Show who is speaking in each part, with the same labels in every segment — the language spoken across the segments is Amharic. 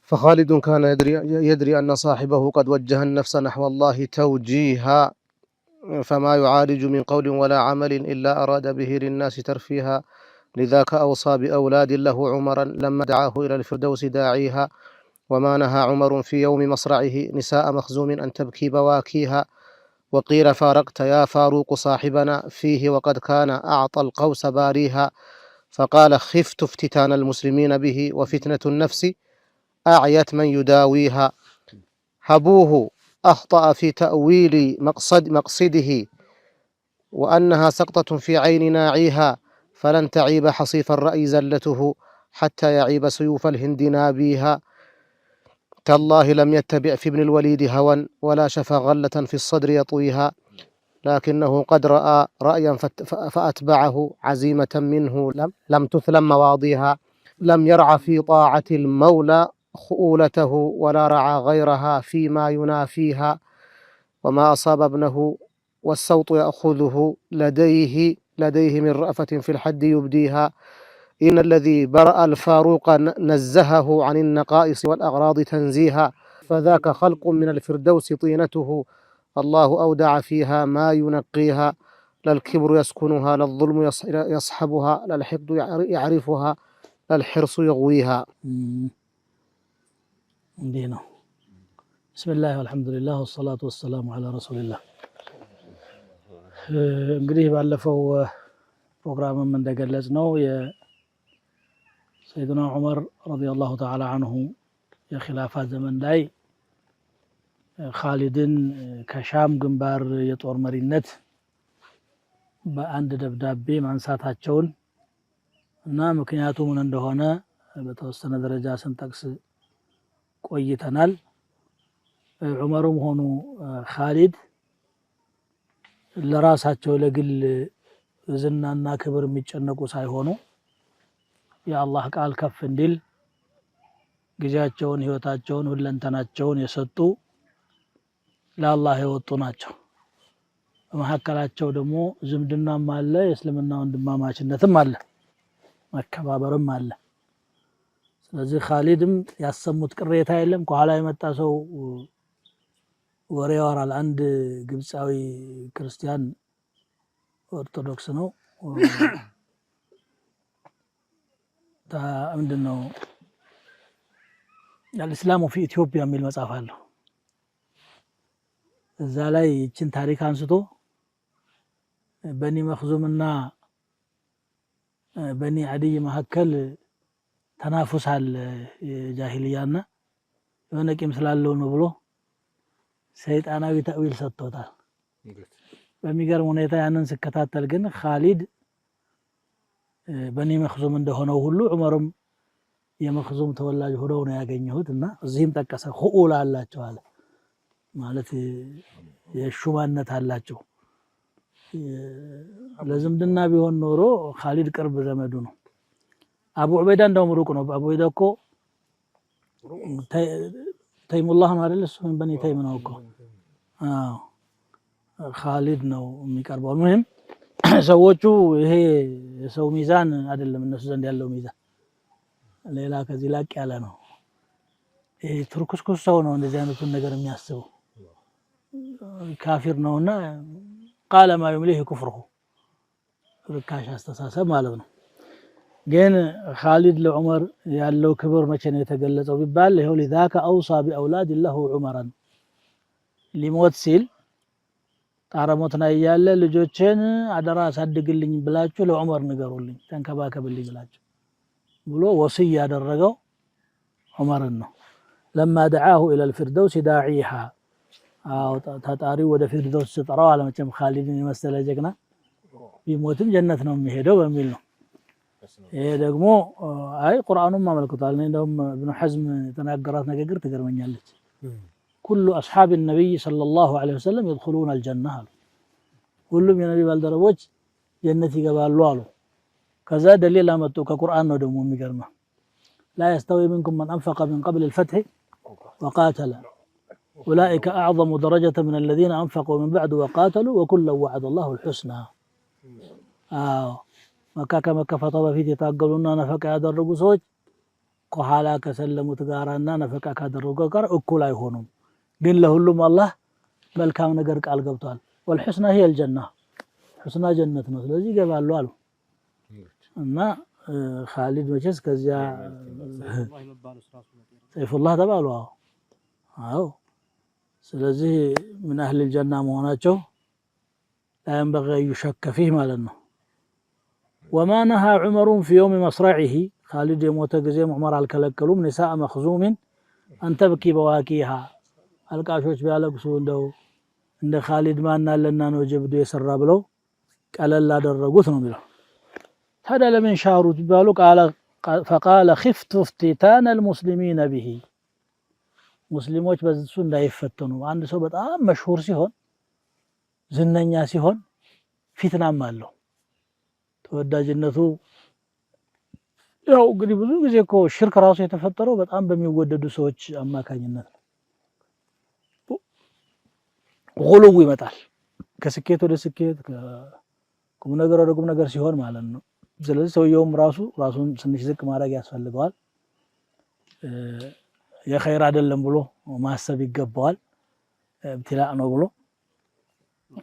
Speaker 1: فخالد كان يدري أن صاحبه قد وجه النفس نحو الله توجيها، فما يعالج من قول ولا عمل إلا أراد به للناس ترفيها. لذاك أوصى بأولاد له عمرا لما دعاه إلى الفردوس داعيها. وما نهى عمر في يوم مصرعه نساء مخزوم أن تبكي بواكيها. وقيل فارقت يا فاروق صاحبنا فيه وقد كان أعطى القوس باريها. فقال خفت افتتان المسلمين به وفتنة النفس أعيت من يداويها. هبوه أخطأ في تأويل مقصده وأنها سقطة في عين ناعيها. فلن تعيب حصيف الرأي زلته حتى يعيب سيوف الهند نابيها. تالله لم يتبع في ابن الوليد هوى ولا شفى غلة في الصدر يطويها. لكنه قد رأى رأيا فأتبعه عزيمة منه لم تثلم مواضيها. لم يرع في طاعة المولى خؤولته ولا رعى غيرها فيما ينافيها. وما أصاب ابنه والسوط يأخذه لديه من رأفة في الحد يبديها. إن الذي برأ الفاروق نزهه عن النقائص والأغراض تنزيها. فذاك خلق من الفردوس طينته الله أودع فيها ما ينقيها. لا الكبر يسكنها لا الظلم يصحبها لا الحقد يعرفها لا الحرص يغويها.
Speaker 2: دينه. بسم الله والحمد لله والصلاة والسلام على رسول الله. እንግዲህ ባለፈው ፕሮግራምም እንደገለጽ ነው የሰይድና ዑመር ረዲየላሁ ተዓላ አንሁ የኺላፋ ዘመን ላይ ኻሊድን ከሻም ግንባር የጦር መሪነት በአንድ ደብዳቤ ማንሳታቸውን እና ምክንያቱ ምን እንደሆነ በተወሰነ ደረጃ ስንጠቅስ ቆይተናል። ዑመርም ሆኑ ኻሊድ ለራሳቸው ለግል ዝናና ክብር የሚጨነቁ ሳይሆኑ የአላህ ቃል ከፍ እንዲል ጊዜያቸውን ህይወታቸውን ሁለንተናቸውን የሰጡ ለአላህ የወጡ ናቸው። በመሐከላቸው ደግሞ ዝምድናም አለ፣ የእስልምና ወንድማማችነትም አለ፣ መከባበርም አለ። ስለዚህ ኻሊድም ያሰሙት ቅሬታ የለም። ከኋላ የመጣ ሰው ወሬ ያወራል። አንድ ግብፃዊ ክርስቲያን ኦርቶዶክስ ነው ምንድነው الإسلام في ኢትዮጵያ የሚል መጽሐፍ አለው። እዛ ላይ እቺን ታሪክ አንስቶ በኒ መኽዙምና በኒ አዲይ መሐከል ተናፉሳል የጃሂልያና የሆነ ቂም ስላለው ነው ብሎ ሰይጣናዊ ተእዊል ሰጥቶታል። በሚገርም ሁኔታ ያንን ሲከታተል ግን ኻሊድ በኒ መኽዙም እንደሆነው ሁሉ ዑመርም የመኽዙም ተወላጅ ሆነው ነው ያገኘሁትና እዚህም ጠቀሰ ኹኡላ አላቸው አለ ማለት የሹማነት አላቸው። ለዝምድና ቢሆን ኖሮ ኻሊድ ቅርብ ዘመዱ ነው። አቡ ዑበይዳ እንደውም ሩቅ ነው። አቡ ዑበይዳ እኮ ተይሙላህ ነው አይደል? እሱ በኒ ተይም ነው እኮ። ኻሊድ ነው የሚቀርበው። ምንም ሰዎቹ ይሄ የሰው ሚዛን አይደለም እነሱ ዘንድ ያለው ሚዛን ሌላ ከዚህ ላቅ ያለ ነው። ይሄ ትርኩስኩስ ሰው ነው እንደዚህ አይነቱን ነገር የሚያስበው ካፊር ነውና ቃለ ማ ይምሊህ ኩፍሩሁ ርካሽ አስተሳሰብ ማለት ነው። ግን ኻሊድ ለዑመር ያለው ክብር መቼ ነው የተገለጸው ቢባል ይሄው لذاك اوصى باولاد له عمرا ሊሞት ሲል ጣረሞትና ያያለ ልጆችን አደራ አሳድግልኝ ብላችሁ ለዑመር ንገሩልኝ ተንከባከብልኝ ብላችሁ ብሎ ወሲያ ያደረገው ዑመርን ነው። لما دعاه الى الفردوس داعيها ታጣሪ ወደ ፊርደውስ ተጠራው አለመቼም ኻሊድን የመሰለ ጀግና ቢሞትም ጀነት ነው የሚሄደው በሚል ነው። ይሄ ደግሞ አይ ቁርአኑም አመልክቷል። እንደውም ኢብኑ ሐዝም የተናገራት ንግግር ትገርመኛለች። ኩሉ አስሐብ النبي صلى الله عليه وسلم يدخلون الجنة አሉ። ሁሉም የነብይ ባልደረቦች ጀነት ይገባሉ አሉ። ከዛ ደሊል አመጡ ከቁርአን ነው ደግሞ የሚገርመው لا يستوي منكم من أنفق من قبل الفتح وقاتل أولئك أعظم درجة من الذين أنفقوا من بعد وقاتلوا وكلا وعد الله الحسنى. مكة كما كفتب في تتاقلون نفق هذا الرجل سوج ከኋላ ከሰለሙት ጋራና ነፈቃ ካደረገው ጋር እኩል አይሆኑም ግን ለሁሉም አላህ መልካም ነገር ቃል ገብቷል ወልሁስና هي الجنة ሁስና ጀነት ነው ስለዚህ ይገባሉ አሉ እና ኻሊድ መቼስ ከዚያ ሰይፉላህ ተባሉ አዎ ስለዚህ ምን አህል الجنة መሆናቸው لا ينبغي أن يشك فيه مالنا وما نهى عمر في يوم مصرعه خالد يموت جزيم عمر على الكلكلوم نساء مخزوم أن تبكي بواكيها القاشوش بيالقسو عند خالد ما لنا نوجب دو يسرى بلو قال لا درغوت ነው የሚለው هذا لمن شاروا تبالو قال فقال خفت افتتان المسلمين به ሙስሊሞች በሱ እንዳይፈተኑ አንድ ሰው በጣም መሽሁር ሲሆን ዝነኛ ሲሆን ፊትናም አለው ተወዳጅነቱ ያው እንግዲህ ብዙ ጊዜ እኮ ሽርክ ራሱ የተፈጠረው በጣም በሚወደዱ ሰዎች አማካኝነት ነው ጉሉው ይመጣል ከስኬት ወደ ስኬት ከቁም ነገር ወደ ቁም ነገር ሲሆን ማለት ነው ስለዚህ ሰውየውም ራሱን ትንሽ ዝቅ ማድረግ ያስፈልገዋል የኸይር አይደለም ብሎ ማሰብ ይገባዋል ኢብቲላእ ነው ብሎ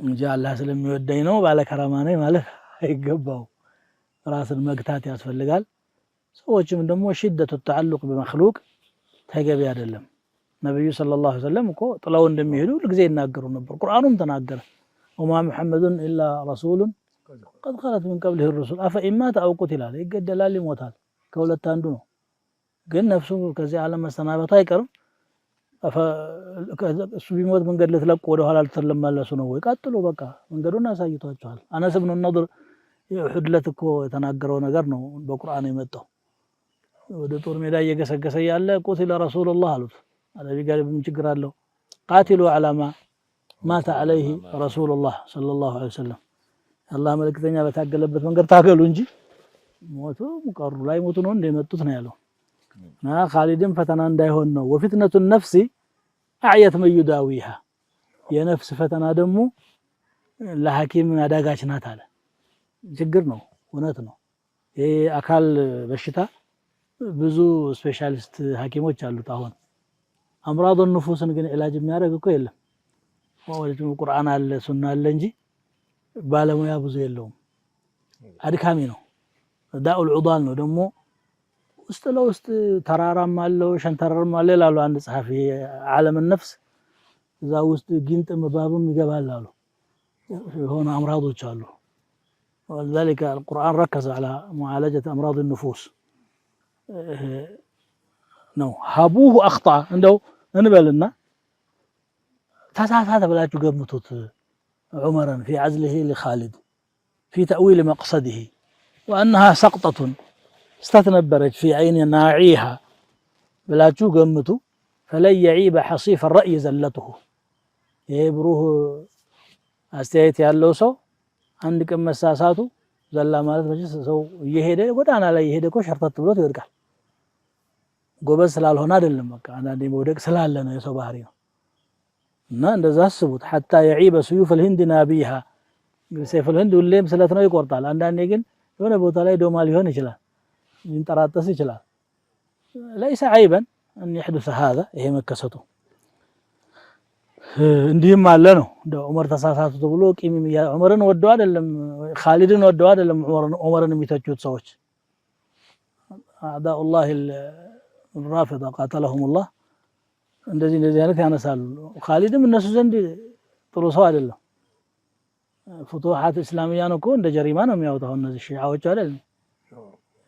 Speaker 2: እንጂ አላህ ስለሚወደኝ ነው ባለከራማ ነኝ ማለት አይገባው ራስን መግታት ያስፈልጋል ሰዎችም ደግሞ ሽደቱ ተዓልቅ በመخلوق ተገቢ አይደለም ነብዩ ሰለላሁ ዐለይሂ ወሰለም እኮ ጥለው እንደሚሄዱ ለጊዜ ይናገሩ ነበር ቁርአኑም ተናገረ ወማ ሙሐመዱን ኢላ ረሱሉን قد خلت من قبله الرسل افإما تأوقت ይላል ይገደላል ይሞታል ከሁለት አንዱ ነው ግን ነፍሱ ከዚህ ዓለም መሰናበቱ አይቀርም እሱ ቢሞት መንገድ ለተለቆ ወደ ኋላ ልትለማለሱ ነው ወይ ቀጥሎ በቃ መንገዱን አሳይቷቸዋል አነስ ኢብኑ ነድር የኡህድ እኮ የተናገረው ነገር ነው በቁርአን የመጣው ወደ ጦር ሜዳ እየገሰገሰ ያለ ቁቲለ ረሱላህ አሉት አለዚ ጋር ምን ችግር አለው ቃቲሉ ዓላማ ማተ عليه ረሱላህ ሰለላሁ ዐለይሂ ወሰለም አላህ መልእክተኛ በታገለበት መንገድ ታገሉ እንጂ ሞቱ ሙቀሩ ላይ ሞቱ ነው እንደመጡት ነው ያለው ና ኻሊድን ፈተና እንዳይሆን ነው ወፍትነቱ النفس አዕየት መይዳዊሃ የነፍስ ፈተና ደግሞ ለሐኪም አዳጋች ናት አለ ችግር ነው እውነት ነው ይሄ አካል በሽታ ብዙ ስፔሻሊስት ሐኪሞች አሉት አሁን አምራዶ ንፉስን ግን ኢላጅ የሚያደርግ እኮ የለም ወለቱ ቁርአን አለ ሱና አለ እንጂ ባለሙያ ብዙ የለውም አድካሚ ነው ዳኡል ዑዳል ነው ደግሞ ውስጥ ለውስጥ ተራራም አለው ሸንተረርም አለ ይላሉ አንድ ጸሐፊ ዓለም النفس እዛ ውስጥ ጊንጥ መባብም ይገባል አሉ የሆነ አምራዶች አሉ ولذلك القرآن ركز على معالجة أمراض النفوس نو حبوه أخطأ عنده انبلنا تسعة بلاجو قمتوت عمرا في عزله لخالد في تأويل مقصده وأنها سقطة استثنبرت في عين ناعيها بلاجو قمتو فلن يعيب حصيف الرأي زلته يبروه استيت ያለው ሰው አንድ ቀን መሳሳቱ ዘላ ማለት ነው ሰው እየሄደ ጎዳና ላይ እየሄደ እኮ ሸርተት ብሎት ይወድቃል ጎበዝ ስላልሆነ አይደለም በቃ አንዳንዴ መውደቅ ስላለ ነው የሰው ባህሪ ነው እና እንደዛ አስቡት حتى يعيب سيوف الهند نابيها سيف الهند ሁሌም ስለት ነው ይቆርጣል አንዳንዴ ግን የሆነ ቦታ ላይ ዶማ ሊሆን ይችላል ይንጠራጠስ ይችላል ليس عيبا ان يحدث هذا ይሄ መከሰቱ እንዲህም አለ ነው ዑመር ተሳሳቱ ተብሎ ቂም ዑመርን ወደው አይደለም ኻሊድን ወደው አይደለም ዑመርን የሚተቹት ሰዎች አዕዳኡ الله الرافضه قاتلهم الله እንደዚህ አይነት ያነሳሉ ኻሊድም እነሱ ዘንድ ጥሩ ሰው አይደለም ፍቱሃት እስላሚያን እኮ እንደ ጀሪማ ነው የሚያወጣው እነዚህ ሺዓዎች አይደል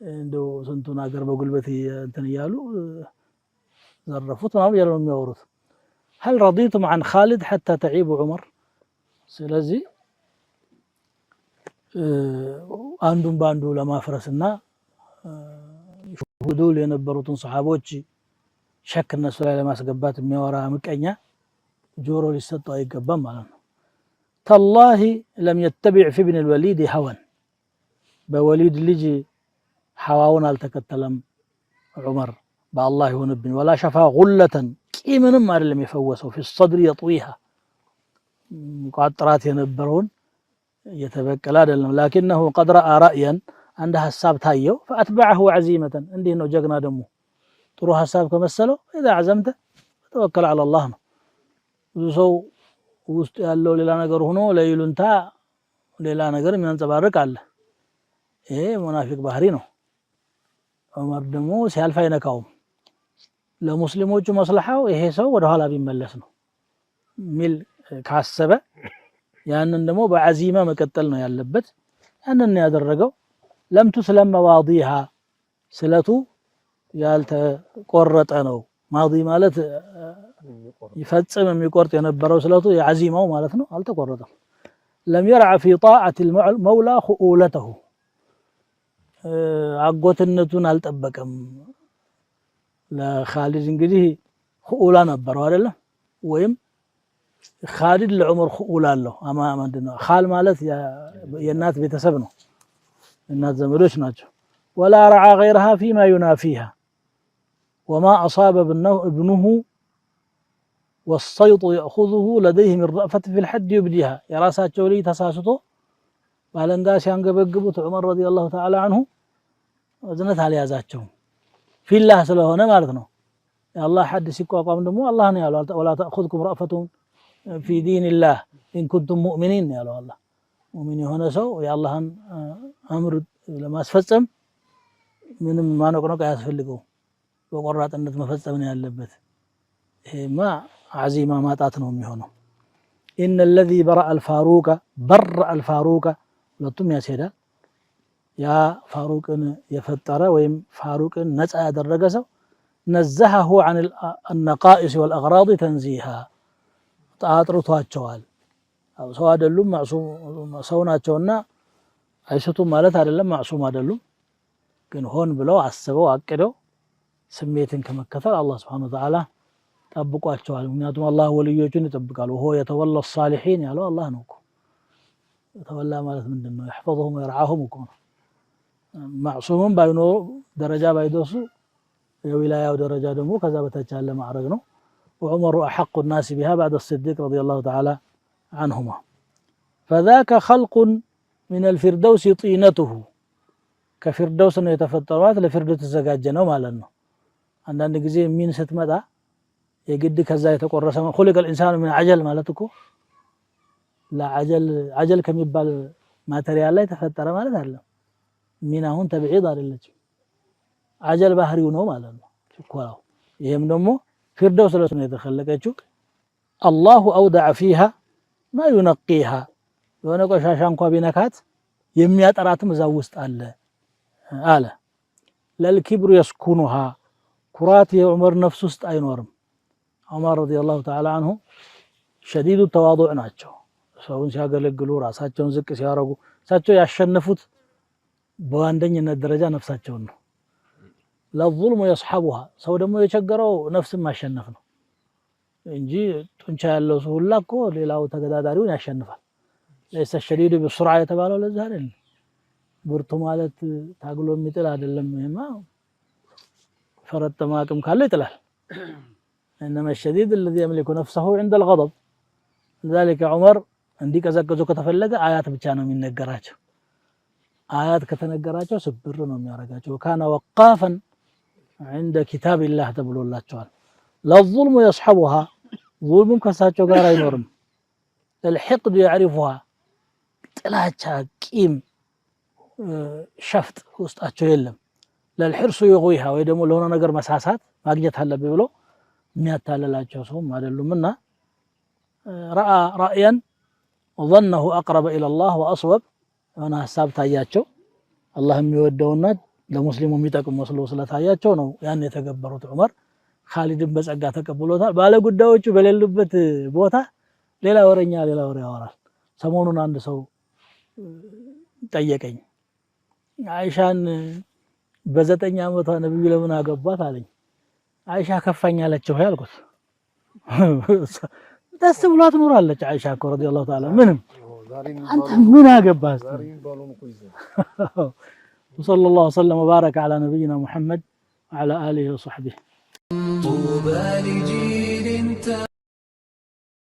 Speaker 2: እንደው ስንቱን ሀገር በጉልበት እንትን ይያሉ ዘረፉት ነው የሚያወሩት هل رضيتم عن خالد حتى تعيب عمر ስለዚህ አንዱን ባንዱ ለማፍረስና ሁዱል የነበሩትን ሰሃቦች ሸክ እነሱ ላይ ለማስገባት የሚያወራ ምቀኛ ጆሮ ሊሰጠው አይገባም ማለት ነው تالله لم يتبع في ابن الوليد هوى بوليد ልጅ ሐዋውን አልተከተለም ዑመር بالله يهونبني ولا شفا غلة ቂምንም አይደለም የፈወሰው في الصدر يطويها ቋጥራት የነበረውን የተበቀለ አይደለም لكنه قد رأى رأيا عند ሐሳብ ታየው فأتبعه عزيمة እንዲህ ነው ጀግና ደግሞ ጥሩ ሐሳብ ከመሰለው إذا عزمت توكل على الله ነው። ብዙ ሰው ውስጥ ያለው ሌላ ነገር ሆኖ ለይሉንታ ሌላ ነገር የሚያንጸባርቅ አለ። ይሄ ሙናፊቅ ባህሪ ነው። ዑመር ደግሞ ሲያልፍ አይነካውም። ለሙስሊሞቹ መስለሐው ይሄ ሰው ወደ ኋላ ቢመለስ ነው ሚል ካሰበ ያንን ደግሞ በዓዚማ መቀጠል ነው ያለበት። ያንን ያደረገው ለም تسلم مواضيها ስለቱ ያልተቆረጠ ነው። ማዲ ማለት ይፈጽም የሚቆርጥ የነበረው ስለቱ የዓዚማው ማለት ነው። አልተቆረጠም። لم يرع في طاعة المولى خؤولته አጎትነቱን አልጠበቀም። ለኻሊድ እንግዲህ خؤوላ ነበረው አይደለም ወይም ኻሊድ ለዑመር خؤوላ አለው። አማ ምንድነው ኻል ማለት የእናት ቤተሰብ ነው። እናት ዘመዶች ናቸው። ولا رعى غيرها فيما ينافيها وما أصاب ابنه والصيط يأخذه لديه من رأفة في الحد يبديها يراساቸው ላይ ተሳስቶ ባለንጋ ሲያንገበግቡት ዑመር ረዲየላሁ ተዓላ عنه እዝነት አልያዛቸውም ፊላህ ስለሆነ ማለት ነው። የአላህ ሐድ ሲቋቋም ደግሞ አላህ ነው ያለው ولا تأخذكم رأفة في دين الله إن كنتم مؤمنين ያለው አላህ ሙእሚን የሆነ ሰው የአላህን አምር ለማስፈጸም ምንም ማነቆነቅ አያስፈልገው በቆራጥነት መፈጸም ነው ያለበት። ይሄማ ዓዚማ ማጣት ነው የሚሆነው። إن الذي برأ الفاروق ሁለቱም ያስሄዳል። ያ ፋሩቅን የፈጠረ ወይም ፋሩቅን ነፃ ያደረገ ሰው ነዘሐሁ عن النقائص والأغراض تنزيها አጥርቷቸዋል። ሰው አይደሉም ማዕሱም ሰው ናቸውና አይሰቱም ማለት አይደለም። ማዕሱም አይደሉም ግን ሆን ብለው አስበው አቅደው ስሜትን ከመከተል አላህ Subhanahu Wa Ta'ala ጠብቋቸዋል። ምክንያቱም አላህ ወልዮቹን ይጠብቃል። ወሆ የተወላ الصالحين ያለው አላህ ነው እኮ። የተወላ ማለት ምንድነው? يحفظهم ويرعاهم እኮ ነው። ማዕሱምም ባይኖር ደረጃ ባይደርሱ የዊላያው ደረጃ ደግሞ ከዛ በታች ያለ ማዕረግ ነው። وعمر أحق الناس بها بعد الصديق رضي الله تعالى عنهما فذاك خلق من الفردوس طينته ከፊርደውስ ነው የተፈጠሯት ለፊርደውስ ተዘጋጀ ነው ማለት ነው። አንዳንድ ጊዜ ሚን ስትመጣ የግድ ከዛ የተቆረሰ خلق الانسان من عجل ማለት እኮ ለአጀል ከሚባል ማቴሪያል ላይ ተፈጠረ ማለት አይደለም። ሚን አሁን ተብዒድ አይደለችም። አጀል ባህሪው ነው ማለት ነው ችኮላው። ይሄም ደግሞ ፊርደውስ ነው የተخለቀችው። الله اودع فيها ما ينقيها የሆነ ቆሻሻ እንኳን ቢነካት የሚያጠራትም እዛው ውስጥ አለ ለልኪብሩ يسكنها ኩራት የዑመር ነፍስ ውስጥ አይኖርም። ዑመር ረዲየላሁ ተዓላ عنه شديد التواضع ናቸው። ሰውን ሲያገለግሉ ራሳቸውን ዝቅ ሲያረጉ እሳቸው ያሸነፉት በአንደኝነት ደረጃ ነፍሳቸውን ነው። ለظلم يصحبها ሰው ደግሞ የቸገረው ነፍስን ማሸነፍ ነው እንጂ ጡንቻ ያለው ሰው ሁላ እኮ ሌላው ተገዳዳሪውን ያሸንፋል። ليس الشديد بالسرعة የተባለው ለዛ አይደል? ብርቱ ማለት ታግሎ የሚጥል አይደለም። ይሄማ ፈረጠማ አቅም ካለ ይጥላል። انما الشديد الذي يملك نفسه عند الغضب ذلك عمر እንዲቀዘቅዙ ከተፈለገ አያት ብቻ ነው የሚነገራቸው። አያት ከተነገራቸው ስብር ነው የሚያረጋቸው። ካነ ወቃፈን عند كتاب الله ተብሎላቸዋል። ለظلم يصحبها ظلم ከሳቸው ጋር አይኖርም። الحقد يعرفها ጥላቻ ቂም ሸፍጥ ውስጣቸው የለም። ለልሕርሱ يغويها ወይ ደግሞ ለሆነ ነገር መሳሳት ማግኘት አለብኝ ብሎ የሚያታለላቸው ሰውም አይደሉምና رأى رأيا وظنه أقرب إلى الله وأصوب وانا ሐሳብ ታያቸው አላህ የሚወደውና ለሙስሊሙ የሚጠቅም መስሎ ስለታያቸው ነው ያን የተገበሩት። ዑመር ኻሊድን በጸጋ ተቀብሎታል። ባለ ጉዳዮቹ በሌሉበት ቦታ ሌላ ወሬ ያወራል። ሰሞኑን አንድ ሰው ጠየቀኝ። አይሻን በ9 ዓመቷ ነብዩ ለምን አገባት አለኝ። አይሻ ከፋኝ አለችው ያልኩት ደስ ብሏት ኖራለች አይሻ እኮ ረዲየላሁ ተዓላ ምንም አንተ ምን አገባህ? وصلى الله وسلم وبارك على نبينا محمد وعلى آله وصحبه. طوبى لجيل